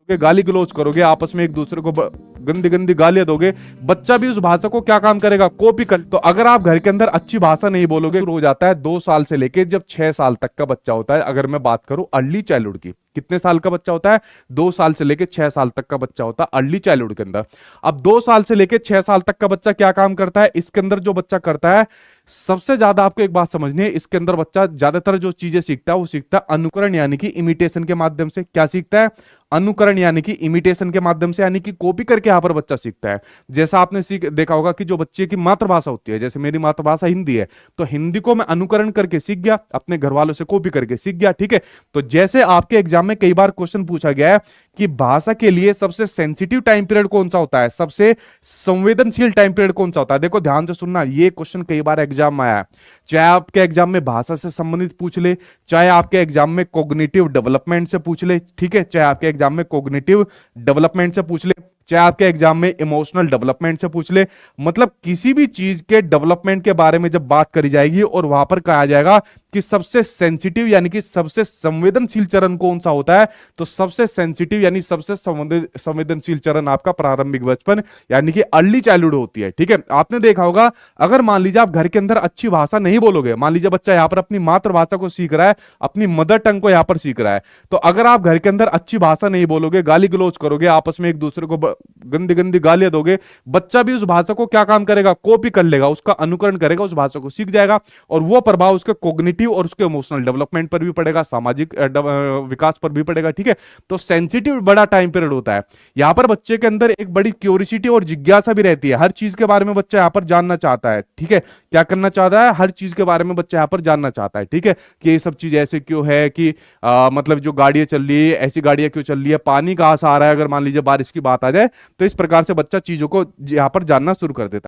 गाली गलौज करोगे, आपस में एक दूसरे को गंदी गंदी गालियां दोगे, बच्चा भी उस भाषा को क्या काम करेगा, कॉपी कर। तो अगर आप घर के अंदर अच्छी भाषा नहीं बोलोगे, शुरू हो जाता है 2 साल से लेके जब 6 साल तक का बच्चा होता है। अगर मैं बात करूं अर्ली चाइल्डहुड की, कितने साल का बच्चा होता है, 2 साल से लेके 6 साल तक का बच्चा होता है अर्ली चाइल्डहुड के अंदर। अब 2 साल से लेके 6 साल तक का बच्चा क्या काम करता है, इसके अंदर जो बच्चा करता है सबसे ज्यादा, आपको एक बात समझनी है, इसके अंदर बच्चा ज्यादातर जो चीजें सीखता है वो सीखता है अनुकरण यानी कि इमिटेशन के माध्यम से। क्या सीखता है, अनुकरण यानी कि इमिटेशन के माध्यम से, यानी कि कॉपी करके यहां पर बच्चा सीखता है। जैसा आपने देखा होगा कि जो बच्चे की मातृभाषा होती है, जैसे मेरी मातृभाषा हिंदी है, तो हिंदी को मैं अनुकरण करके सीख गया, अपने घर वालों से कॉपी करके सीख गया, ठीक है। तो जैसे आपके एग्जाम में कई बार क्वेश्चन पूछा गया है कि भाषा के लिए सबसे सेंसिटिव टाइम पीरियड कौन सा होता है, सबसे संवेदनशील टाइम पीरियड कौन सा होता है, देखो ध्यान से सुनना, ये क्वेश्चन कई बार एग्जाम में आया है। चाहे आपके एग्जाम में भाषा से संबंधित पूछ ले, चाहे आपके एग्जाम में कॉग्निटिव डेवलपमेंट से पूछ ले, ठीक है, चाहे आपके एग्जाम में कॉग्निटिव डेवलपमेंट से पूछ ले, चाहे आपके एग्जाम में इमोशनल डेवलपमेंट से पूछ ले, मतलब किसी भी चीज के डेवलपमेंट के बारे में जब बात करी जाएगी और वहां पर कहा जाएगा कि सबसे सेंसिटिव यानी कि सबसे संवेदनशील चरण कौन सा होता है, तो सबसे सेंसिटिव यानी सबसे संवेदनशील चरण आपका प्रारंभिक बचपन यानी कि अर्ली चाइल्डहुड होती है, ठीक है। आपने देखा होगा, अगर मान लीजिए आप घर के अंदर अच्छी भाषा नहीं बोलोगे, मान लीजिए बच्चा यहां पर अपनी मातृभाषा को सीख रहा है, अपनी मदर टंग को यहां पर सीख रहा है, तो अगर आप घर के अंदर अच्छी भाषा नहीं बोलोगे, गाली गलौज करोगे, आपस में एक दूसरे को गंदी गंदी गालियां दोगे, बच्चा भी उस भाषा को क्या काम करेगा, कॉपी कर लेगा, उसका अनुकरण करेगा, उस भाषा को सीख जाएगा, और वो प्रभाव उसके कॉग्निटिव और उसके इमोशनल डेवलपमेंट पर भी पड़ेगा, सामाजिक विकास पर भी पड़ेगा, ठीक है। तो सेंसिटिव बड़ा टाइम पीरियड होता है। यहां पर बच्चे के अंदर एक बड़ी क्यूरियोसिटी और जिज्ञासा भी रहती है, हर चीज के बारे में बच्चा यहां पर जानना चाहता है, ठीक है। क्या करना चाहता है, हर चीज के बारे में बच्चा यहां पर जानना चाहता है, ठीक है, कि ये सब चीज ऐसे क्यों है, कि मतलब जो गाड़ियां चल रही है, ऐसी गाड़ियां क्यों चल रही है, पानी कहां से आ रहा है, अगर मान लीजिए बारिश की बात आ जाए, तो इस प्रकार से बच्चा चीजों को यहां पर जानना शुरू कर देता है।